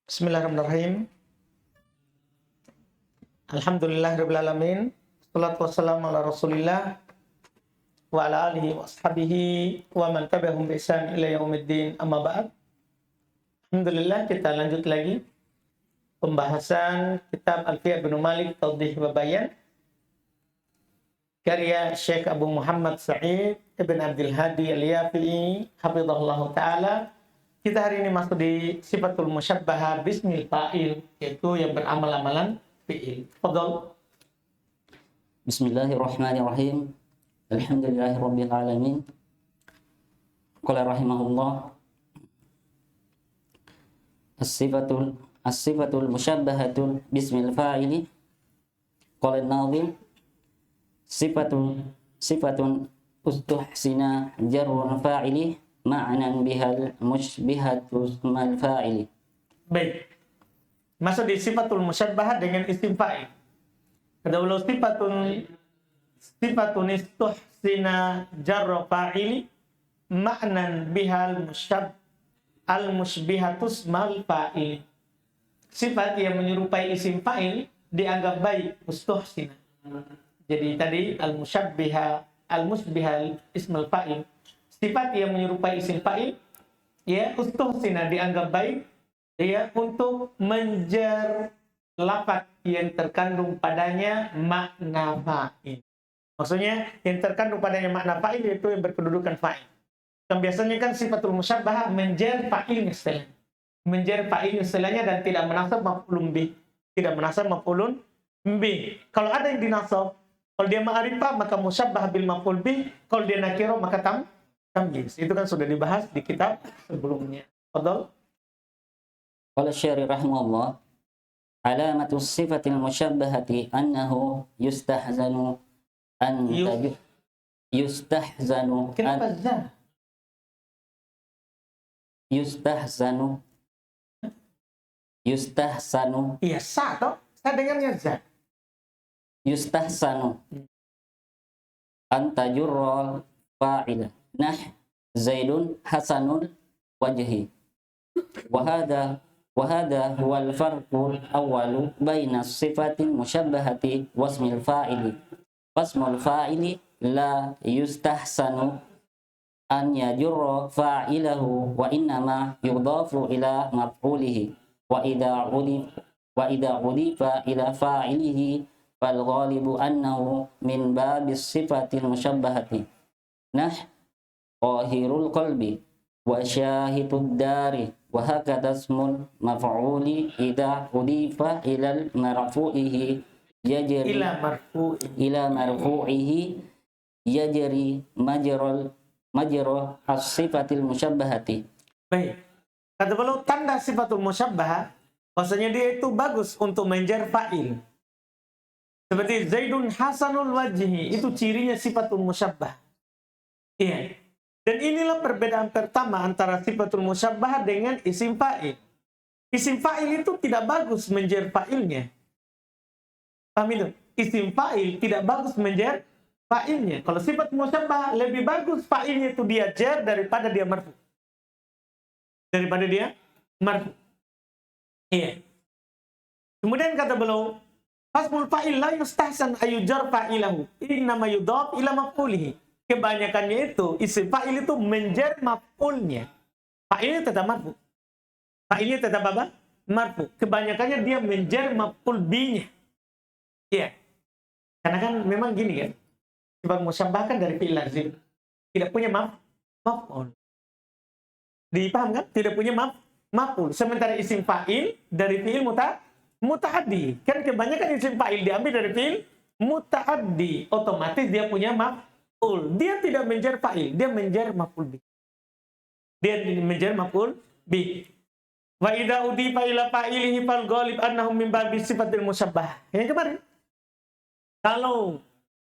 Bismillahirrahmanirrahim. Alhamdulillahirabbil alamin. Wassalatu wassalamu ala Rasulillah wa ala alihi wa ashabihi wa man tabi'ahum bi ihsan ila yaumiddin. Amma ba'd. Alhamdulillah, kita lanjut lagi pembahasan kitab Alfiyah bin Malik Tawdih wa Bayan karya Syekh Abu Muhammad Sa'id Ibn Abdul Hadi Al-Yafi'i hafizahullah ta'ala. Kita hari ini masuk di sifatul musyabbahah bismil fa'il, yaitu yang beramal-amalan fi'il. Fadhal. Bismillahirrahmanirrahim. Alhamdulillahirabbil alamin. Qala rahimahullah as-sifatul musyabbahatu bismil fa'ili. Qala an-nazim sifatun ustuhsina jarrun fa'ili ma'nan bihal musybihatu mal fa'ili. Baik. Masuk di sifatul musyabbahah dengan isim fa'il. Kata beliau sifatun istuhsina jarra fa'ili ma'nan bihal musybihatus mal fa'ili. Sifat yang menyerupai isim fa'il dianggap baik, ustuhsina. Jadi tadi al-musybihal ismul fa'il. Sifat yang menyerupai isim fa'il, ya, ustuhsina dianggap baik, ya, untuk menjer lafaz yang terkandung padanya makna fa'il. Maksudnya yang terkandung padanya makna fa'il yaitu yang berkedudukan fa'il. Dan biasanya kan sifatul musyabbahah menjer fa'ilnya istilahnya. Menjer fa'ilnya istilahnya dan tidak menasab maf'ulun bih. Tidak menasab maf'ulun bih. Kalau ada yang dinasab, kalau dia ma'rifah maka musyabbah bil maf'ul bih, kalau dia nakirah maka tamyiz. Itu kan sudah dibahas di kitab sebelumnya. Fadhal. Qala syari rahimahullah alamatu sifatil musyabbahati annahu yustahzanu Kenapa za? Yustahsanu. Iya, sa toh? Saya dengarnya za. Yustahsanu antajurra fa'ila. Nah, Zaidun hasanul wajhi. Wahada huwal farqul awwalu baina sifatin musyabbahati wasmil fa'ili. Wasmul fa'ili la yustahsanu an yajurra fa'ilahu wa innama yudhafu ila maf'ulihi wa idha udifa ila fa'ilihi fal ghalibu annahu min babis sifatil musyabbahati. Nah, qahirul qalbi wa syahidud dari wa hakadha ismul maf'uli idza udifa ilal marfu'ihi yajri ila marfu'ihi yajri majra as-sifatil musyabbahati. Baik. Kata beliau tanda sifatul musyabbahah maksudnya dia itu bagus untuk menjer fa'il. Seperti Zaidun hasanul wajhi, itu cirinya sifatul musyabbah. Iya. Dan inilah perbedaan pertama antara sifatul musyabbah dengan isim fa'il. Isim fa'il itu tidak bagus menjer fa'ilnya. Paham itu? Isim fa'il tidak bagus menjer fa'ilnya. Kalau sifat musyabbah lebih bagus fa'ilnya itu dia jer daripada dia marfu. Iya. Kemudian kata beliau, hasbul fa'il la yustahsan ayujar fa'ilahu. Innama yudhaf ila maf'ulihi. Kebanyakannya itu, isim fa'il itu menjer maf'ulnya. Fa'ilnya tetap marfu. Fa'ilnya tetap apa? Marfu. Kebanyakannya dia menjer maf'ul binya. Iya. Karena kan memang gini kan. Sifat musyabbah kan dari fi'il lazim. Tidak punya maf'ul. Dipaham kan? Tidak punya maf'ul. Sementara isim fa'il dari fi'il muta'addi. Kan kebanyakan isim fa'il diambil dari fi'il muta'addi. Otomatis dia punya maf'ul. Dia tidak menjer fa'il, dia menjer maf'ul bih. Dia menjer maf'ul bih. Wa idza udifa ila fa'ilihi fal ghalib annahu min babi sifatil musyabbah. Yang kemarin. Kalau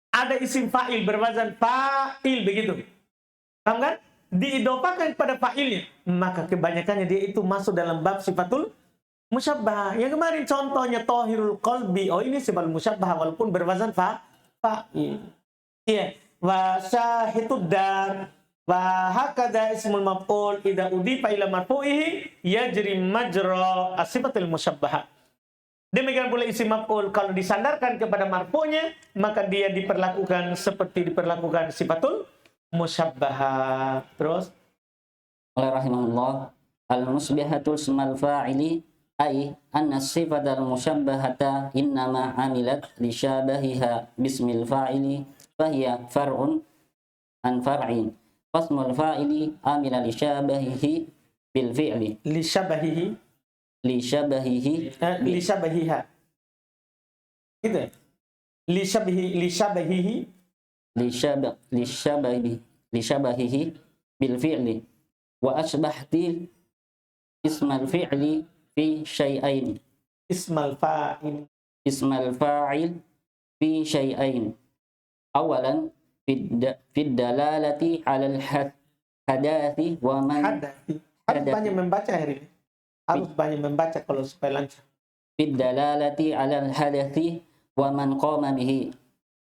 ada isim fa'il berwazan fa'il begitu. Paham kan? Diidofakan pada fa'ilnya, maka kebanyakannya dia itu masuk dalam bab sifatul musyabbah. Yang kemarin contohnya tahirul qalbi. Oh, ini sifat musyabbah walaupun berwazan fa'il. Iya. Wa syahidud dar. Wa hakadha ismul maf'ul idza udifa ila marfu'ihi yajri majra as-sifatil musyabbahah. Demikian pula isim maf'ul kalau disandarkan kepada marfu'nya maka dia diperlakukan seperti diperlakukan sifatul musyabbahah. Terus Qala rahimahullah al-musbihatul ismal fa'ili ay anna sifatal musyabbahata innama amilat li syabahiha bismil fa'ili fahiya far'un an far'in fasmul fa'ili amila li syabahihi bil fi'li li syabahihi li syabahihi li syabahiha. Gitu ya? Li syabahihi li syabahihi bil fi'li wa asbahtil ismal fi'li fi syai'ain ismal fa'il fi syai'ain awalan fid dalalati 'alal hadathi wa man hadathi. Harus banyak membaca hari ini. Harus banyak membaca kalau supaya lancar. fid dalalati 'alal hadathi wa man qama bihi.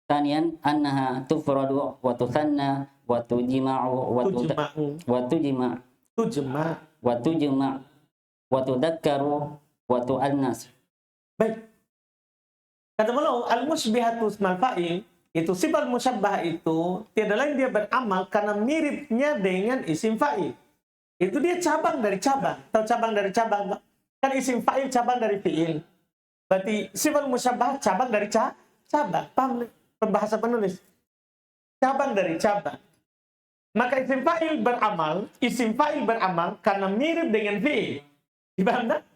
Thaniyan annaha tufradu wa tuthanna wa tujma'u wa tudakkaru wa tu'annas. Baik. Kata beliau al-musbihatu ismal fa'il itu sifat musyabbah itu tiada lain dia beramal karena miripnya dengan isim fa'il. Itu dia cabang dari cabang. Tahu cabang dari cabang? Kan isim fa'il cabang dari fi'il. Berarti sifat musyabbah cabang dari cabang. Paham bahasa penulis? Cabang dari cabang. Maka isim fa'il beramal karena mirip dengan fi'il. Dipaham tak?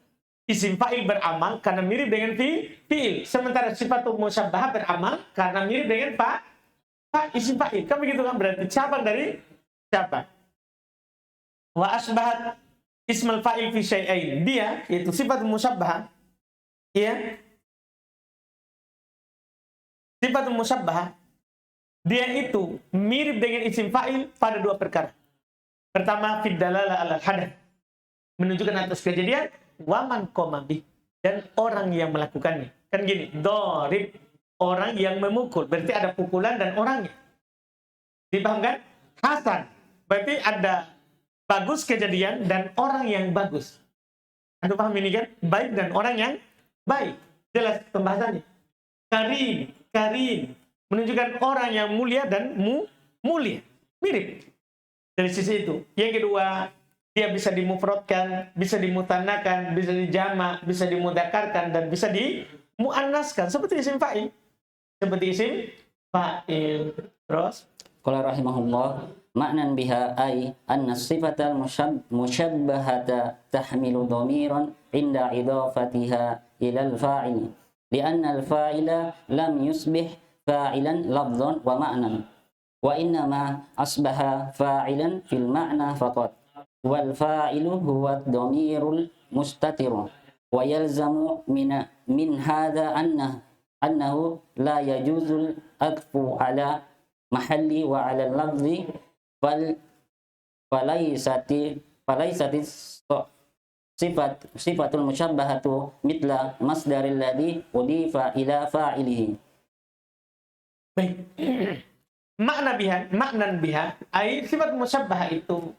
Isim fa'il beramal karena mirip dengan fi'il. Sementara sifatul musyabbah beramal karena mirip dengan isim fa'il. Kan begitu kan? Berarti cabang dari cabang. Wa asbahat ismal fa'il fi syai'ain. Dia, yaitu sifatul musyabbah. Ya. Sifatul musyabbah. Dia itu mirip dengan isim fa'il pada dua perkara. Pertama, fid dalalah alal hadath. Menunjukkan atas kejadian waman qama bih, dan orang yang melakukannya. Kan gini, dorib, orang yang memukul, berarti ada pukulan dan orangnya. Dipahamkan? Hasan, berarti ada bagus kejadian dan orang yang bagus. Anda paham ini kan? Baik dan orang yang baik. Jelas pembahasannya. Karim, menunjukkan orang yang mulia dan mulia. Mirip dari sisi itu. Yang kedua, dia bisa dimufradkan, bisa dimutanakan, bisa dijamak, bisa dimudzakarkan, dan bisa dimuannaskan seperti isim fa'il. Terus Qala rahimahullah ma'nan biha ay anna sifatal musyabbahata tahmilu dhamiran inda idafatiha ila al-fa'il li'anna al-fa'ila lam yusbih fa'ilan lafdhan wa ma'nan wa innama asbaha fa'ilan fil ma'na faqat wal fa'ilu huwa dhamirul mustatiru wa yalzamu min hadha annahu la yajuzul adfu ala mahalli wa ala lafzi falaisati sifatul musyabbahatu mitla masdaril ladhi udifa ila fa'ilihi. baik. Maknan biha ay sifat musyabbah itu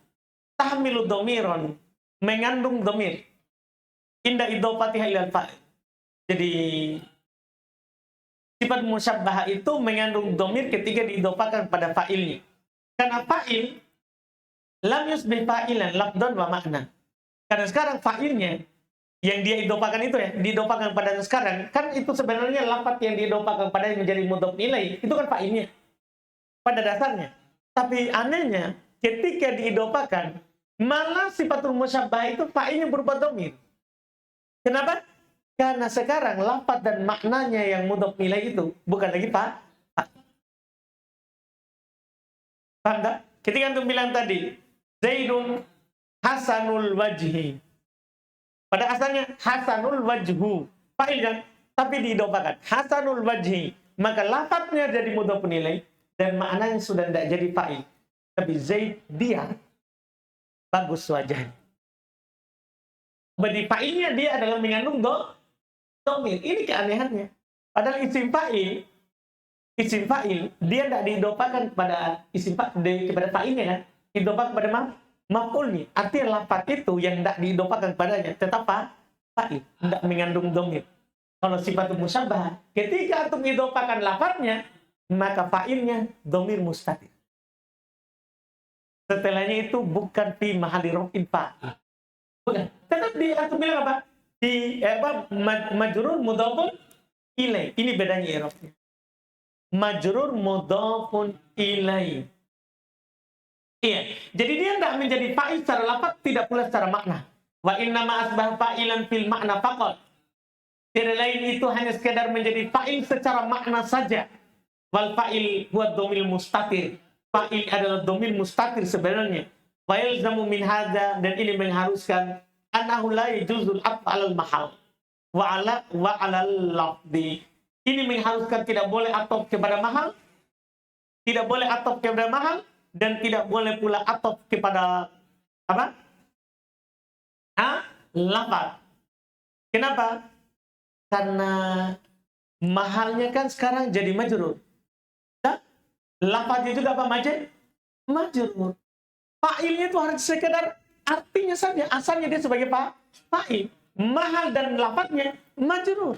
tahmilu dhamiron, mengandung dhamir inda idhofatiha ilal fa'il. Jadi sifat musyabbah itu mengandung dhamir ketika diidhofakan pada fa'ilnya. Karena fa'il lam yusbih fa'ilan lafdhan wa ma'na. Karena sekarang fa'ilnya yang dia idhofakan itu ya, diidhofakan pada sekarang, kan itu sebenarnya lafaz yang diidhofakan pada menjadi mudhof ilaih, itu kan fa'ilnya pada dasarnya. Tapi anehnya ketika diidhofakan malah sifatul musyabbah itu fa'ilnya berupa dhamir. Kenapa? Karena sekarang lafaz dan maknanya yang mudhof ilaih itu bukan lagi paham tak? Ketika antum bilang tadi Zaidun hasanul wajhi, pada asalnya hasanul wajhu, fa'il kan? Tapi diidhofakan hasanul wajhi, maka lafaznya jadi mudhof ilaih dan maknanya sudah tidak jadi fa'il. Tapi Zaid dia bagus wajahnya. Berarti fa'ilnya dia adalah mengandung dhamir. Ini keanehannya. Padahal isim fa'il dia tidak diidhofakan kepada kepada fa'ilnya kan? idofah kepada maf'ulnya. Artinya lafaz itu yang tidak diidofahkan kepadanya tetap fa'il, tidak mengandung dhamir. Kalau sifatul musyabbah, ketika antum idofahkan lafaznya, maka fa'ilnya dhamir mustatir. Setelahnya itu bukan fi mahalli raf'in fa'il. Bukan. Tetap di antum bilang apa? Di majrur mudhafun ilaih. Ini bedanya i'rabnya. Majrur mudhafun ilaih. Iya. Jadi dia tidak menjadi fa'il secara lafaz, tidak pula secara makna. Wa inna ma asbah fa'ilan fil makna faqat. Tidak lain itu hanya sekedar menjadi fa'il secara makna saja. Wal fa'il huwa dhamir mustatir. Fa'il adalah dhamir mustatir sebenarnya. Wa yalzamu min hadza, dan ini mengharuskan annahu la yajuzul af'al al mahal wa 'alal lafzi. Ini mengharuskan tidak boleh atop kepada mahal, tidak boleh atop kepada mahal, dan tidak boleh pula atop kepada apa? Lafaz. Kenapa? Karena mahalnya kan sekarang jadi majrur. Lafaznya juga apa? Majrur. Fa'ilnya itu harus sekedar artinya saja. Asalnya dia sebagai fa'il. Mahal dan lafaznya majrur.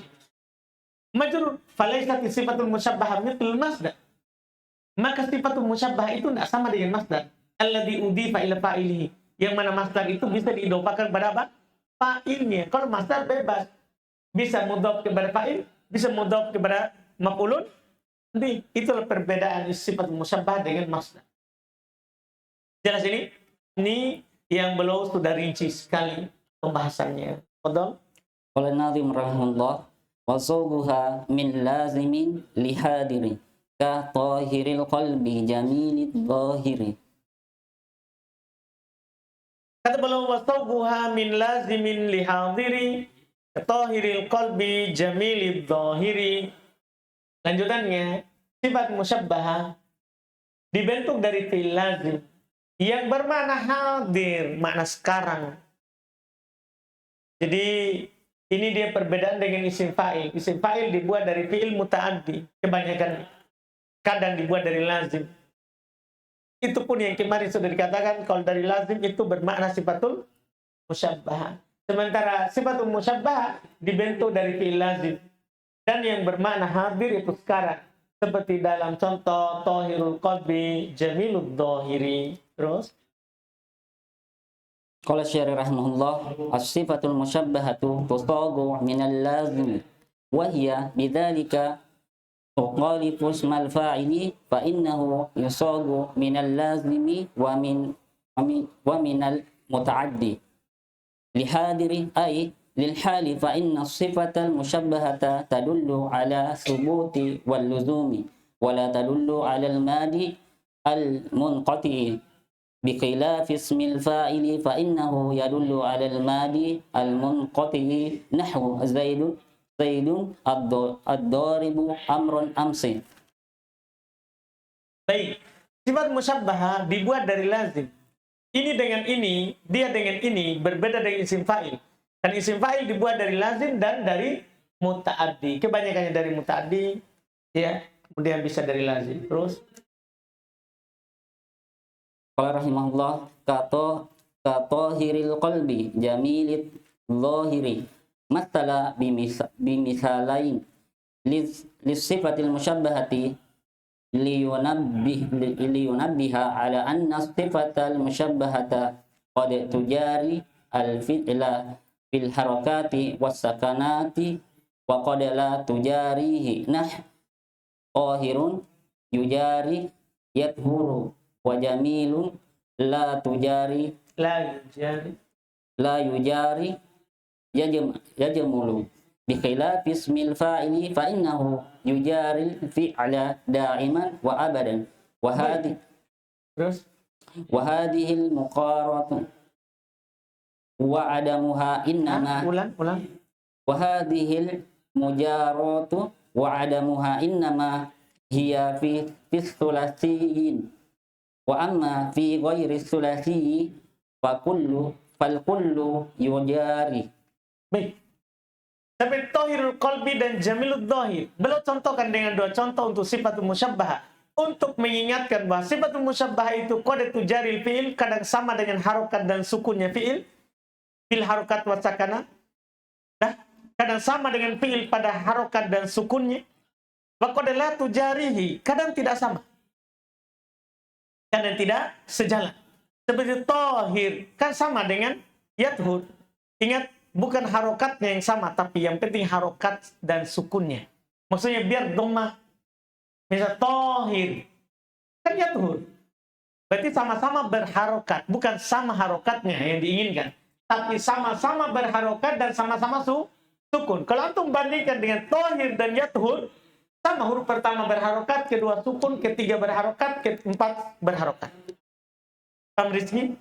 Majrur. Falaisat sifatul musyabbah mithl masdar. Maka sifatul musyabbah itu tidak sama dengan masdar. Alladzi udifa ila fa'ilihi. Yang mana masdar itu bisa diidofahkan kepada apa? Fa'ilnya. Kalau masdar bebas. Bisa mudhaf kepada fa'il, bisa mudhaf kepada maf'ulun. Nanti itulah perbedaan sifat musyabbah dengan masdar. Jelas ini? Ini yang beliau sudah rinci sekali pembahasannya. Fadhal. Qala Nadhim rahimahullah wa sawguha min lazimin lihadiri ka tahiril qalbi jamilid dhahiri. Kata beliau wa sawguha min lazimin lihadiri ka tahiril qalbi jamilid dhahiri. Lanjutannya, sifat musyabbah dibentuk dari fi'il lazim yang bermakna hadir, makna sekarang. Jadi ini dia perbedaan dengan isim fa'il. Isim fa'il dibuat dari fi'il muta'addi, kebanyakan kadang dibuat dari lazim. Itu pun yang kemarin sudah dikatakan, kalau dari lazim itu bermakna sifatul musyabbah. Sementara sifatul musyabbah dibentuk dari fi'il lazim dan yang bermakna hadir itu sekarang. Seperti dalam contoh tahirul qalbi jamilud dhahiri. Terus Qala Syari rahimahullah as-sifatul musyabbahatu tusagu minal lazim wa hiya bidzalika tuqalifu ismal fa'ili fa innahu yusagu minal lazimi wa minal muta'addi lihadiri ay للحال فإن الصفة المشبهة تدل على ثبوت واللزوم ولا تدل على الماضي المنقطع بخلاف اسم الفاعل فإنه يدل على الماضي المنقطع نحو زيد الضارب أمر أمس. baik, sifat musyabbah dibuat dari lazim. Ini dengan ini, dia dengan ini berbeda dengan isim fa'il. Dan isim fa'il dibuat dari lazim dan dari muta'addi. Kebanyakannya dari muta'addi, ya. Kemudian bisa dari lazim. Terus Qala rahimahullah katahiril qalbi jamilid dhahiri matala bimisalain lissifatil musyabbahati liyunabbiha ala anna sifatal musyabbahata qad tujari al-fi'la fil harakati was sakanati wa qad la tujarihi qahirun yujari yadhuru wa jamilun la tujari la yujari yajmulu bi khilafi ismil fa'ili fa innahu yujari fi'la da'iman wa abadan wa hadhihi al muqaratu wa adamuha innama ulang. wa hadhil mujaratu wa adamuha innama hiya fi thulatsiyin wa amma fi ghairi thulatsiyi fal kullu yujari. Baik. Tapi tahirul qalbi dan jamilud dhahir, beliau contohkan dengan dua contoh untuk sifatul musyabbah. untuk mengingatkan bahwa sifatul musyabbah itu qad tujaril fi'il, kadang sama dengan harokat dan sukunnya fi'il, fil harokat wa sakana. Kadang sama dengan fi'il pada harokat dan sukunnya. Wa qad la tujarihi, kadang tidak sama. Kadang tidak sejalan. Seperti tohir, kan sama dengan yathur. Ingat, bukan harokatnya yang sama, tapi yang penting harokat dan sukunnya. Maksudnya biar dhammah. Misal tohir, kan yathur. Berarti sama-sama berharokat, bukan sama harokatnya yang diinginkan, tapi sama-sama berharokat dan sama-sama sukun. Kalau antum bandingkan dengan tohir dan yathur, sama, huruf pertama berharokat, kedua sukun, ketiga berharokat, keempat berharokat. Paham Rizki?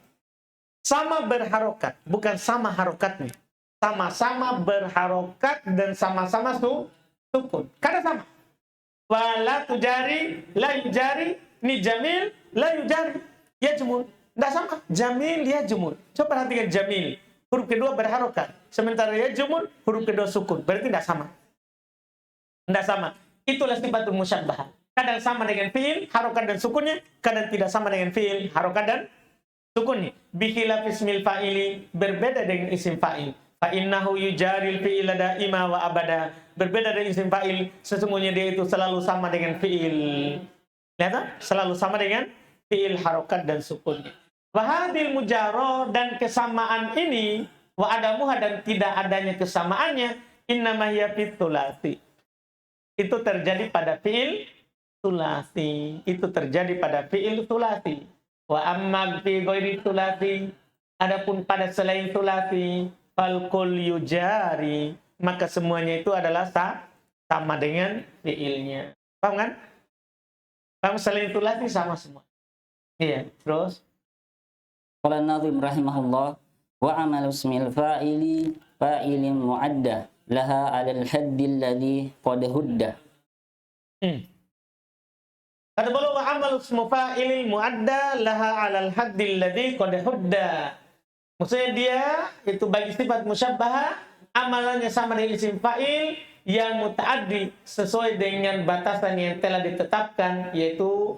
Sama berharokat, bukan sama harokatnya. Sama-sama berharokat dan sama-sama sukun. Karena sama. Wala tujari, la yujari, ni jamil, la yujari, yajmul. Tidak sama. Jamil, yajmul. Coba perhatikan jamil. Huruf kedua berharokat. Sementara yajmul, huruf kedua sukun. Berarti tidak sama. Tidak sama. Itulah sifatul musyabbah. Kadang sama dengan fi'il, harokat dan sukunnya. Kadang tidak sama dengan fi'il, harokat dan sukunnya. Bikhilaf ismil fa'ili, berbeda dengan isim fa'il. Fa'innahu yujaril fi'ila da'ima wa abada. Berbeda dari isim fa'il, sesungguhnya dia itu selalu sama dengan fi'il. Lihat tak? Selalu sama dengan fi'il, harokat dan sukunnya. Wahadil mujarro, dan kesamaan ini, wa adamuha, dan tidak adanya kesamaannya, innama hiya fit thulathi. Itu terjadi pada fi'il thulathi. Itu terjadi pada fi'il thulathi. Wa amma fi ghairi thulathi, adapun pada selain thulathi, fal kul yujari, maka semuanya itu adalah sama dengan fi'ilnya. Paham kan? Paham, selain thulathi sama semua. Iya, terus Qala an-Nadhim rahimahullah, wa amalu ismil fa'ilin mu'addah laha 'alal haddi alladhi qad hudda. Kata beliau, wa amalu ismu fa'ilil mu'adda laha 'alal haddi alladhi qad hudda. Maksudnya dia itu bagi sifat musyabbah, amalannya sama dengan isim fa'il yang muta'addi, sesuai dengan batasan yang telah ditetapkan, yaitu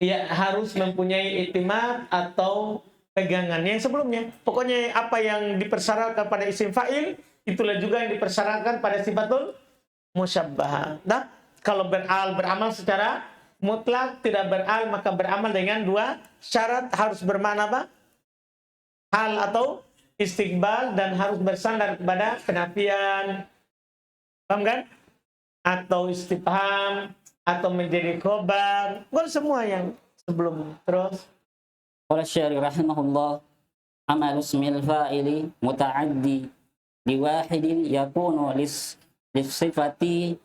dia harus mempunyai i'timad atau pegangan yang sebelumnya. Pokoknya apa yang dipersyaratkan pada isim fa'il, itulah juga yang dipersyaratkan pada sifatul musyabbah. Nah, kalau beramal secara mutlak, tidak beral, maka beramal dengan dua syarat, harus bermakna apa? Hal atau istiqbal, dan harus bersandar kepada penafian. Paham kan? Atau istifham, atau menjadi khobar. Bukan semua yang sebelum. Terus Qala syari rahimahullah, amalu ismil fa'ili muta'addi liwahidin yakunu lisifatil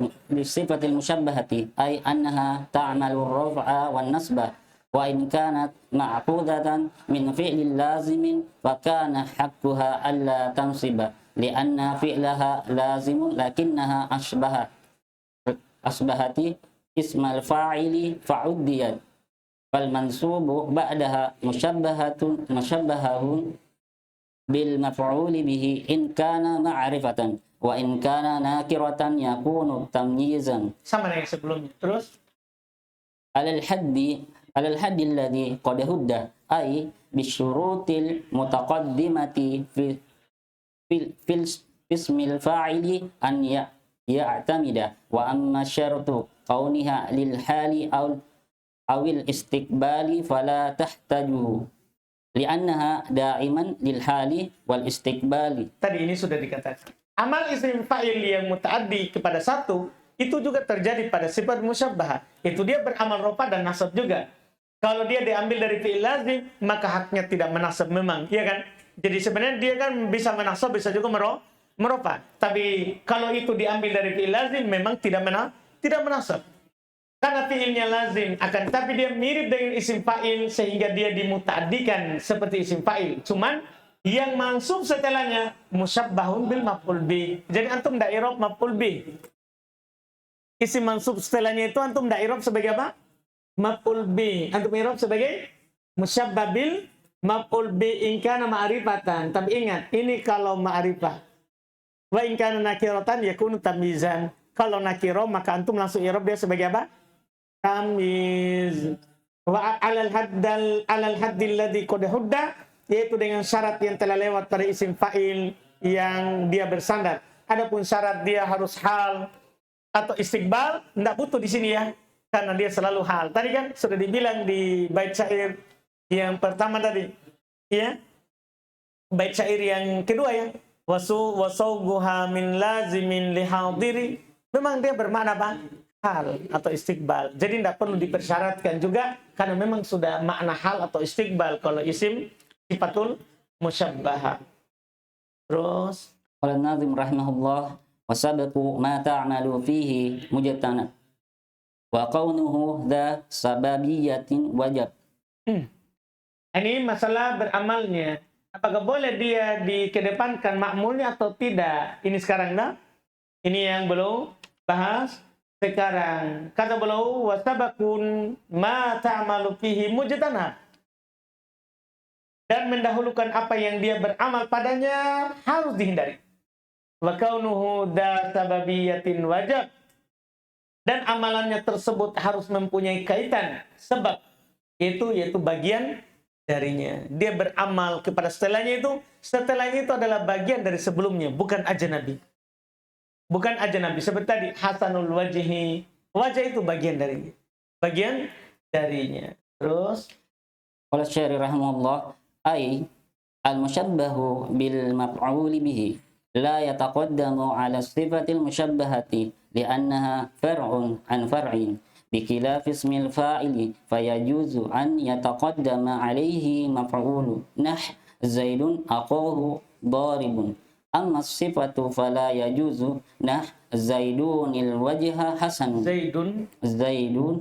musyabbahati, ay annaha ta'malu raf'a wan nasbah, wa in kanat ma'qudatan min fi'lin lazimin fa kana haqquha alla tansiba li'anna fi'laha lazimun lakinnaha asbahati ismal fa'ili fa'uddiyat fal mansubu ba'daha musyabbahun bil maf'uli bihi in kana ma'rifatan wa in kana nakiratan yakunu tamyizan. sama dengan sebelumnya. Terus alal haddi alladhi qad hudda, ay bisyurutil mutaqaddimati fil ismil fa'ili an ya'tamida, wa amma syartu kauniha lil hali awil istiqbali fala tahtajuhu li'annaha da'iman lil hali wal istiqbali. tadi ini sudah dikatakan. Amal isim fa'il yang muta'addi kepada satu, itu juga terjadi pada sifat musyabbah. Itu dia beramal rofa dan nasab juga. Kalau dia diambil dari fi'il lazim, maka haknya tidak menasab memang, iya kan? Jadi sebenarnya dia kan bisa menasab, bisa juga merofa. Tapi kalau itu diambil dari fi'il lazim, memang tidak menasab. Karena fi'ilnya lazim, akan tapi dia mirip dengan isim fa'il sehingga dia dimuta'addikan seperti isim fa'il. Cuman yang mansub setelahnya musyabbahun bil maf'ul bi. Jadi antum ndak i'rab maf'ul bi. Isim mansub setelahnya itu antum ndak i'rab sebagai apa? Maf'ul bi. Antum i'rab sebagai musyabbah bil maf'ul bi in kana ma'rifatan. Tapi ingat, ini kalau ma'rifah. Wa in kana nakiratan yakunu tamyizan. Kalau nakiro maka antum langsung i'rab dia sebagai apa? tamiz. Wa alal haddil ladzi qad hudda, yaitu dengan syarat yang telah lewat pada isim fa'il yang dia bersandar. Adapun syarat dia harus hal atau istiqbal, enggak butuh di sini ya, karena dia selalu hal. Tadi kan sudah dibilang di bait syair yang pertama tadi, ya. Bait syair yang kedua ya, wasauguha min lazimin lihadiri, memang dia bermakna apa? Hal atau istiqbal. Jadi tidak perlu dipersyaratkan juga, karena memang sudah makna hal atau istiqbal kalau isim sifatul musyabbahah. Terus Qala an-nazim rahimahullah wa sabaqu ma ta'malu fihi mujtanab wa kaunuhu dha sababiyatin wajab. Ini masalah beramalnya. Apakah boleh dia dikedepankan makmulnya atau tidak? Ini sekarang dah. Ini yang belum bahas sekarang. Kata beliau, wasabakun ma ta'malu fihi mujtanab. Dan mendahulukan apa yang dia beramal padanya harus dihindari. Wa kaunuhu da sababiyatin wajab. Dan amalannya tersebut harus mempunyai kaitan sebab, yaitu bagian darinya. Dia beramal kepada setelahnya itu adalah bagian dari sebelumnya, bukan ajnabi. Bukan ajnabi. Seperti tadi, hasanul wajhi. Wajah itu bagian darinya. Bagian darinya. Terus Qala syari rahimahullah ay al-musyabbahu bil maf'uli bihi la yataqaddamu ala sifatil musyabbahati li'annaha far'un an far'in بخلاف اسم الفاعل فيجوز أن يتقدم عليه مفعول نحو زيد أخاه ضارب أما الصفة فلا يجوز نحو زيدون الوجه حسن زيدون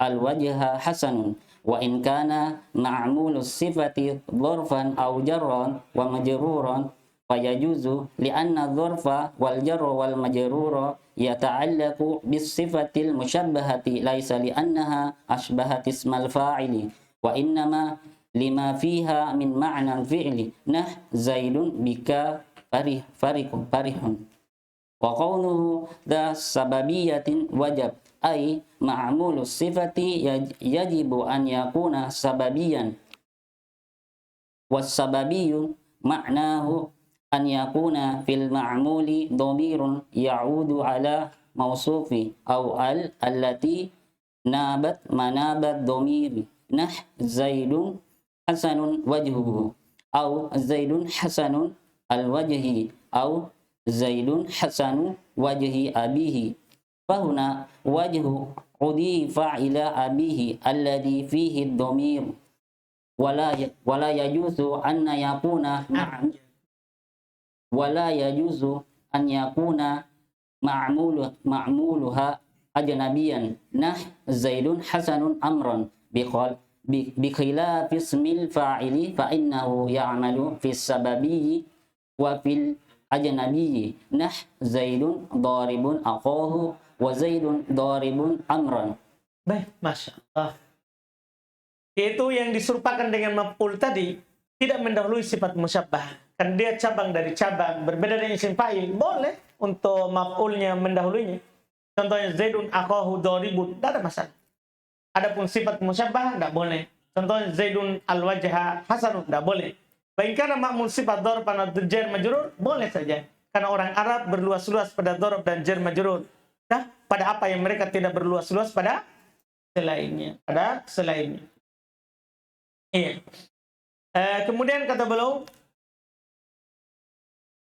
الوجه حسن وإن كان معمول الصفة ظرفا أو جرا ومجرورا فيجوز لأن الظرف والجر والمجرور يتعلق بالصفة المشبهة ليس لأنها أشبهت اسم الفاعل وإنما لما فيها من معنى الفعل نحو زيد بك فرح وقوله ذا سببية وجب أي معمول الصفة يجب أن يكون سببيا والسببي معناه أن يكون في المعمول ضمير يعود على موصوف أو التي نابت مناب الضمير نحو زيد حسن وجهه أو زيد حسن الوجه أو زيد حسن وجه أبيه فهنا وجه أضيف إلى أبيه الذي فيه الضمير ولا يجوز أن يكون ولا يجوز أن يكون معمولها أجنبيا نحو زيد حسن أمرا بخلاف اسم الفاعل فإنه يعمل في السببي وفي الأجنبي نحو زيد ضارب أخاه وزيد ضارب أمرا. Baik, Masya Allah. Itu yang diserupakan dengan maf'ul tadi tidak mendahului sifat musyabbah. Kan dia cabang dari cabang, berbeda dengan isim fa'il. Boleh untuk maf'ulnya mendahulunya. Contohnya Zaidun akhahu daribun, tidak ada masalah. Adapun sifat musyabbah tidak boleh. Contohnya Zaidun al-wajha hasanun, tidak boleh. Baik karena ma'mul sifat darab dan jar majrur boleh saja. Karena orang Arab berluas-luas pada darab dan jar majrur. Nah, pada apa yang mereka tidak berluas-luas pada selainnya. Pada selainnya. Iya. Kemudian kata beliau,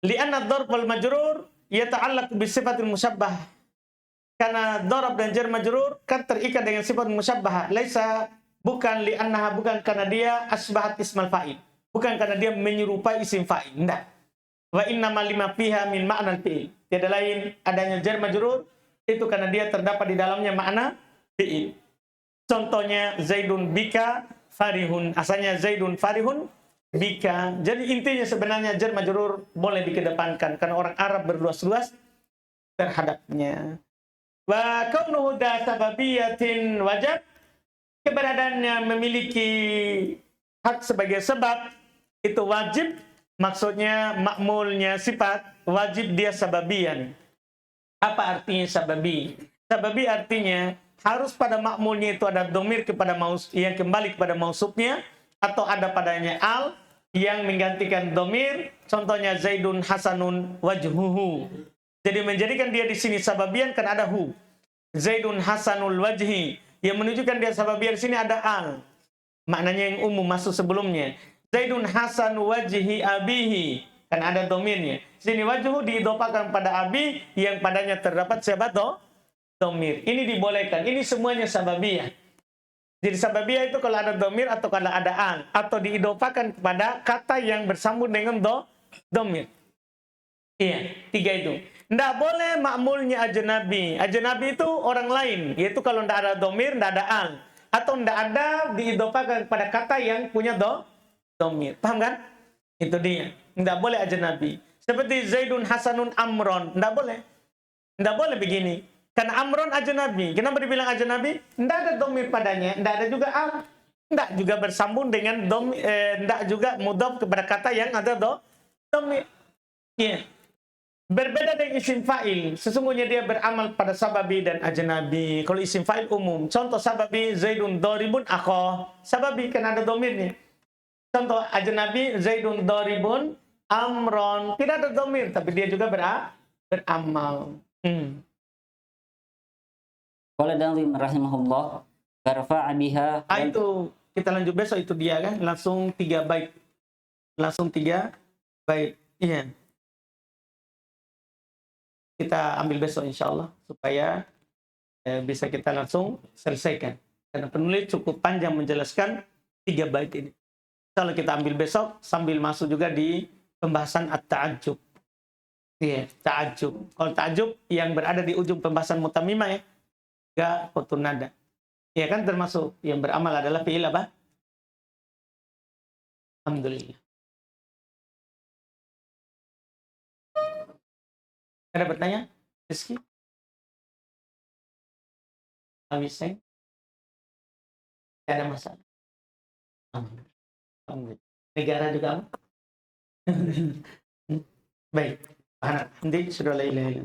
li'anna ad-darb wal majrur yata'allaq bi sifatil musyabbah. Karena darab dan jar majrur kan terikat dengan sifat musyabbah. Laisa, bukan li'annaha, bukan karena dia asbahat ismal fa'il. Bukan karena dia menyerupai isim fa'il. Tidak. Wa inna ma lima fiha min ma'nal fi'il. Tiada lain adanya jar majrur itu karena dia terdapat di dalamnya makna fi'il. Contohnya Zaidun bika farihun. Asalnya Zaidun farihun bika. Jadi intinya sebenarnya jar majrur boleh dikedepankan karena orang Arab berluas-luas terhadapnya. Wa kaunuhu da sababiyatin wajab, keberadaannya memiliki hak sebagai sebab itu wajib, maksudnya makmulnya sifat wajib dia sababian. Apa artinya sababi? Sababi artinya harus pada ma'mulnya itu ada domir kepada yang kembali kepada mausufnya, atau ada padanya al yang menggantikan domir. Contohnya Zaidun Hasanun wajhuhu. Jadi menjadikan dia di sini sababian kan ada hu. Zaidun Hasanul wajhi, yang menunjukkan dia sababian di sini ada al. Maknanya yang umum masuk sebelumnya. Zaidun Hasan wajhi abihi, kan ada domirnya. Sini wajhu diidopakan pada abi yang padanya terdapat siapa domir. Ini dibolehkan. Ini semuanya sababiyah. Jadi sababiyah itu kalau ada domir atau kalau ada al, atau diidopakan kepada kata yang bersambung dengan domir. Iya, 3 itu. Tidak boleh makmulnya ajnabi. Ajnabi itu orang lain. Yaitu kalau tidak ada domir, tidak ada al. Atau tidak ada diidopakan pada kata yang punya domir. Paham kan? Itu dia. Tidak boleh ajnabi. Seperti Zaidun Hasanun Amron. Tidak boleh. Tidak boleh begini. Karena Amron ajnabi. Kenapa dibilang ajnabi? Tidak ada domir padanya. Tidak ada juga al. Tidak juga bersambung dengan domir. Tidak juga mudhaf kepada kata yang ada domir. Iya. Berbeda dengan isim fa'il. Sesungguhnya dia beramal pada sababi dan ajnabi. Kalau isim fa'il umum. Contoh sababi Zaidun doribun akhoh. Sababi kan ada domirnya. Contoh ajnabi Zaidun doribun amron. Tidak ada domir. Tapi dia juga beramal. Qala Nadhim rahimahullah, farfa'a biha. Itu kita lanjut besok, itu dia kan. Langsung 3 bait. Langsung 3 bait. Iya. Kita ambil besok insya Allah supaya bisa kita langsung selesaikan. Karena penulis cukup panjang menjelaskan 3 bait ini. Kalau kita ambil besok sambil masuk juga di pembahasan at-ta'ajjub. Iya, ta'ajjub. Kalau ta'ajjub yang berada di ujung pembahasan mutamimah ya, gak kotun nada. Ya kan termasuk yang beramal adalah fi'il apa? Alhamdulillah. Ada bertanya? Rizky? Amiseng? Tidak ada masalah. Alhamdulillah. Negara juga apa? Baik. Nanti sudah lain-lain.